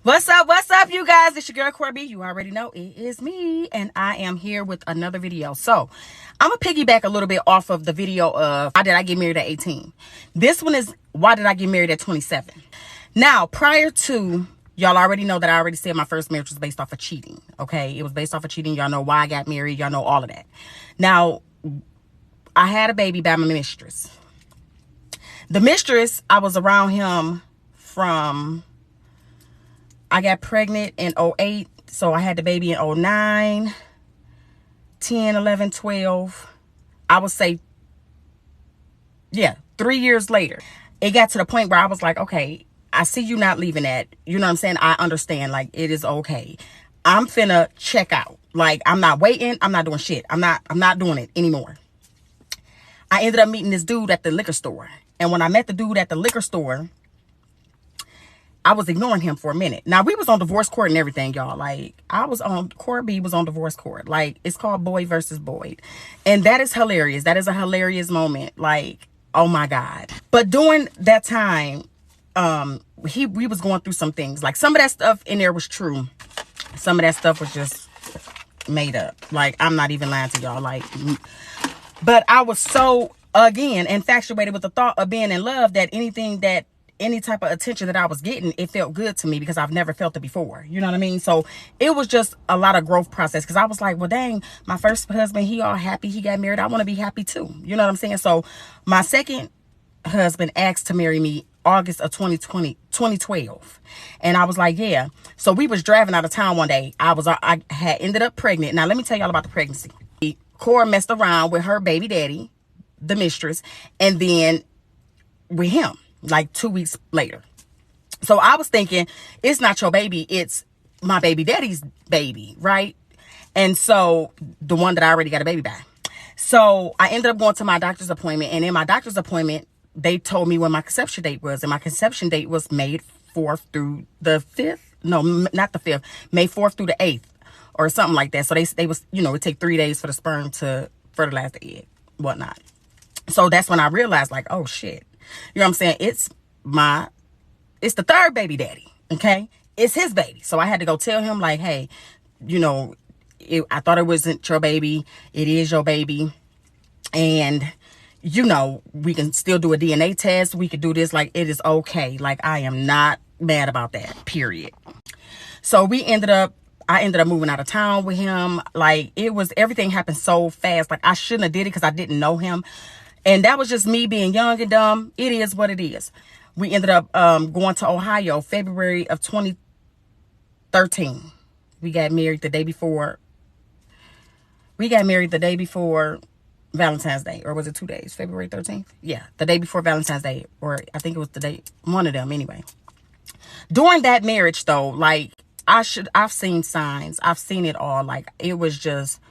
What's up, you guys? It's your girl, Cora. You already know it is me, and I am here with another video. So, I'm going to piggyback a little bit off of the video of why did I get married at 18. This one is why did I get married at 27. Now, prior to, y'all already know that I already said my first marriage was based off of cheating, okay? It was based off of cheating. Y'all know why I got married. Y'all know all of that. Now, I had a baby by my mistress. The mistress, I was around him from... I got pregnant in 08, so I had the baby in 09, 10, 11, 12. I would say, 3 years later. It got to the point where I was like, okay, I see you not leaving that. You know what I'm saying? I understand, like, it is okay. I'm finna check out. Like, I'm not waiting. I'm not doing shit. I'm not doing it anymore. I ended up meeting this dude at the liquor store. And when I met the dude at the liquor store, I was ignoring him for a minute. Now, we was on divorce court and everything, y'all. Like, Cora B was on divorce court. Like, it's called Boyd versus Boyd. And that is hilarious. That is a hilarious moment. Like, oh my God. But during that time, we was going through some things. Like, some of that stuff in there was true. Some of that stuff was just made up. Like, I'm not even lying to y'all. Like, but I was so, again, infatuated with the thought of being in love that any type of attention that I was getting, it felt good to me because I've never felt it before. You know what I mean? So it was just a lot of growth process because I was like, well, dang, my first husband, he all happy. He got married. I want to be happy too. You know what I'm saying? So my second husband asked to marry me August of 2012. And I was like, yeah. So we was driving out of town one day. I had ended up pregnant. Now, let me tell y'all about the pregnancy. Cora messed around with her baby daddy, the mistress, and then with him. Like 2 weeks later. So I was thinking, it's not your baby, it's my baby daddy's baby, right? And so the one that I already got a baby by. So I ended up going to my doctor's appointment. And in my doctor's appointment, they told me when my conception date was. And my conception date was May 4th through the 5th. No, not the 5th. May 4th through the 8th or something like that. So they was, it would take 3 days for the sperm to fertilize the egg, whatnot. So that's when I realized, like, oh shit. You know what I'm saying? It's the third baby daddy, okay? It's his baby. So I had to go tell him, like, hey, I thought it wasn't your baby. It is your baby. And, we can still do a DNA test. We could do this. Like, it is okay. Like, I am not mad about that, period. So I ended up moving out of town with him. Like, everything happened so fast. Like, I shouldn't have did it because I didn't know him. And that was just me being young and dumb. It is what it is. We ended up going to Ohio, February of 2013. We got married the day before. Valentine's Day. Or was it 2 days? February 13th? Yeah, the day before Valentine's Day. Or I think it was the day, one of them anyway. During that marriage, though, like, I've seen signs. I've seen it all. Like, it was just,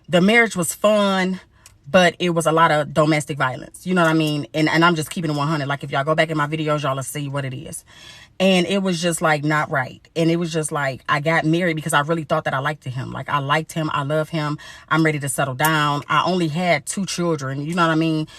the marriage was fun. But it was a lot of domestic violence. You know what I mean? And I'm just keeping it 100. Like, if y'all go back in my videos, y'all will see what it is. And it was just, like, not right. And it was just, like, I got married because I really thought that I liked him. Like, I liked him. I love him. I'm ready to settle down. I only had 2 children. You know what I mean?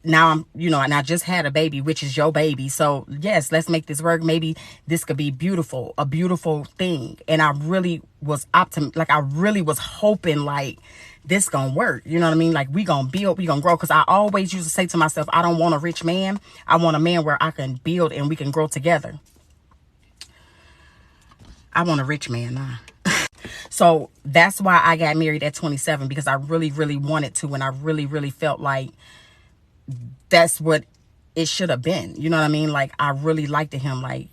Now I'm, and I just had a baby, which is your baby. So, yes, let's make this work. Maybe this could be beautiful, a beautiful thing. And I really was optimistic. Like, I really was hoping, like, this gonna work. You know what I mean? Like, we gonna build, we gonna grow. Because I always used to say to myself, I don't want a rich man. I want a man where I can build and we can grow together. I want a rich man now. So that's why I got married at 27. Because I really, really wanted to. And I really, really felt like that's what it should have been. You know what I mean? Like, I really liked him. Like,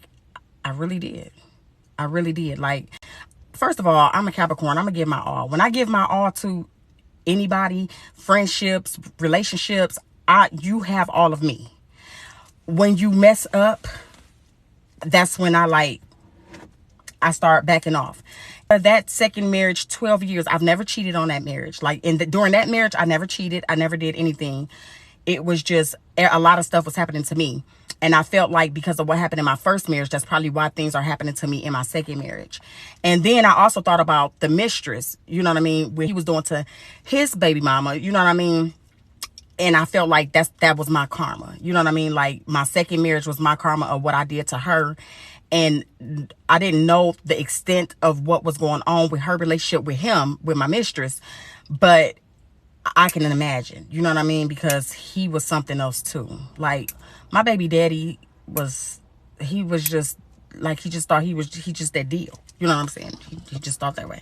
I really did. I really did. Like, first of all, I'm a Capricorn. I'm gonna give my all. When I give my all to anybody, friendships, relationships, you have all of me. When you mess up, that's when I start backing off. That second marriage, 12 years, I've never cheated on that marriage. Like, during that marriage, I never cheated. I never did anything. It was just a lot of stuff was happening to me. And I felt like because of what happened in my first marriage, that's probably why things are happening to me in my second marriage. And then I also thought about the mistress, you know what I mean? What he was doing to his baby mama, you know what I mean? And I felt like that was my karma. You know what I mean? Like, my second marriage was my karma of what I did to her. And I didn't know the extent of what was going on with her relationship with him, with my mistress. But I can imagine, you know what I mean? Because he was something else too. Like, my baby daddy he was just, like, he just thought he just that deal. You know what I'm saying? He just thought that way.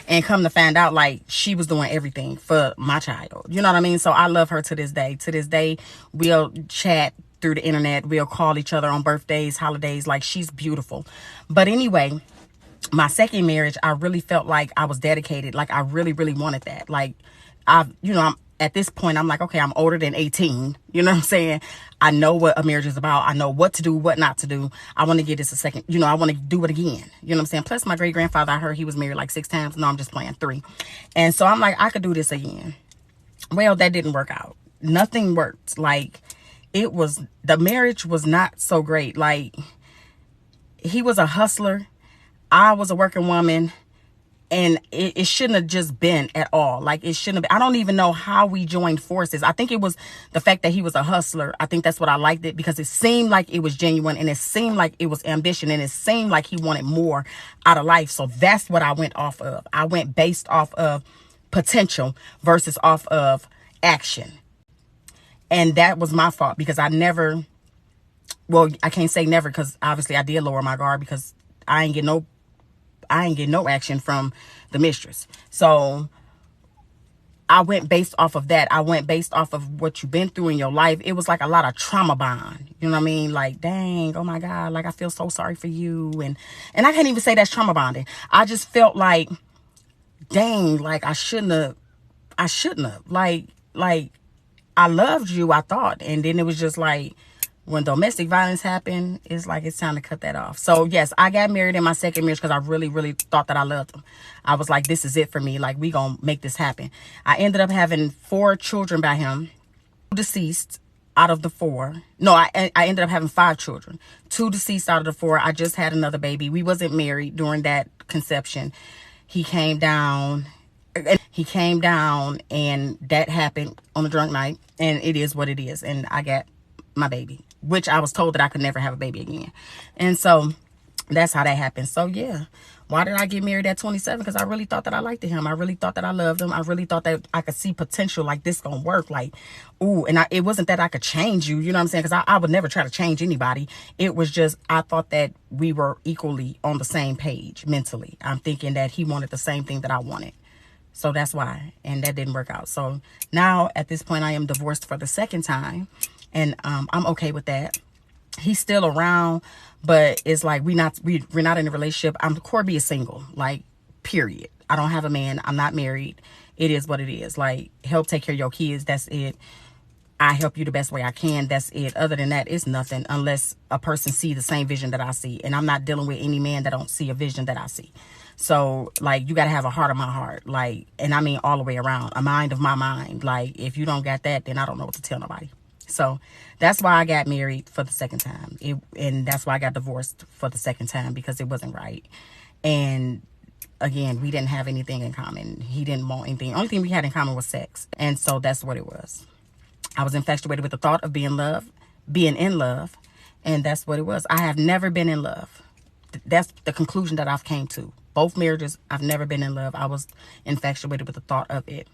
And come to find out, like, she was doing everything for my child. You know what I mean? So I love her to this day. To this day, we'll chat through the internet. We'll call each other on birthdays, holidays. Like, she's beautiful. But anyway, my second marriage, I really felt like I was dedicated. Like, I really, really wanted that. Like, I'm at this point, I'm like, okay, I'm older than 18. You know what I'm saying? I know what a marriage is about. I know what to do, what not to do. I want to give this a second. I want to do it again. You know what I'm saying? Plus, my great grandfather, I heard he was married like 6 times. No, I'm just playing, 3. And so I'm like, I could do this again. Well, that didn't work out. Nothing worked. Like, the marriage was not so great. Like, he was a hustler. I was a working woman. And it shouldn't have just been at all. Like, it shouldn't have been. I don't even know how we joined forces. I think it was the fact that he was a hustler. I think that's what I liked it, because it seemed like it was genuine, and it seemed like it was ambition, and it seemed like he wanted more out of life. So that's what I went off of. I went based off of potential versus off of action. And that was my fault, because I can't say never, because obviously I did lower my guard, because I ain't get no action from the mistress. So I went based off of that. I went based off of what you've been through in your life. It was like a lot of trauma bond. You know what I mean? Like, dang, oh my God, like, I feel so sorry for you. And I can't even say that's trauma bonding. I just felt like, dang, like, I shouldn't have. Like, I loved you, I thought. And then it was just like, when domestic violence happened, it's like, it's time to cut that off. So yes, I got married in my second marriage because I really, really thought that I loved him. I was like, this is it for me. Like, we gonna make this happen. I ended up having 4 children by him, 2 deceased out of the 4. No, I ended up having 5 children, 2 deceased out of the 4. I just had another baby. We wasn't married during that conception. He came down, and that happened on a drunk night, and it is what it is. And I got my baby, which I was told that I could never have a baby again. And so that's how that happened. So yeah, why did I get married at 27? Because I really thought that I liked him. I really thought that I loved him. I really thought that I could see potential, like, this gonna work. Like, ooh, and it wasn't that I could change you, you know what I'm saying? Because I would never try to change anybody. It was just, I thought that we were equally on the same page mentally. I'm thinking that he wanted the same thing that I wanted. So that's why. And that didn't work out. So now at this point, I am divorced for the second time. And I'm okay with that. He's still around, but it's like, we're not in a relationship. Corby is single, like, period. I don't have a man. I'm not married. It is what it is. Like, help take care of your kids. That's it. I help you the best way I can. That's it. Other than that, it's nothing, unless a person see the same vision that I see. And I'm not dealing with any man that don't see a vision that I see. So, like, you got to have a heart of my heart. Like, and I mean all the way around. A mind of my mind. Like, if you don't got that, then I don't know what to tell nobody. So that's why I got married for the second time. And that's why I got divorced for the second time, because it wasn't right. And again, we didn't have anything in common. He didn't want anything. The only thing we had in common was sex. And so that's what it was. I was infatuated with the thought of being in love. And that's what it was. I have never been in love. That's the conclusion that I've came to. Both marriages, I've never been in love. I was infatuated with the thought of it.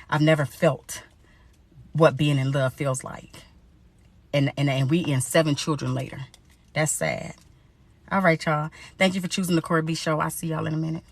I've never felt what being in love feels like. And we in 7 children later. That's sad. All right, y'all. Thank you for choosing the Cora B Show. I'll see y'all in a minute.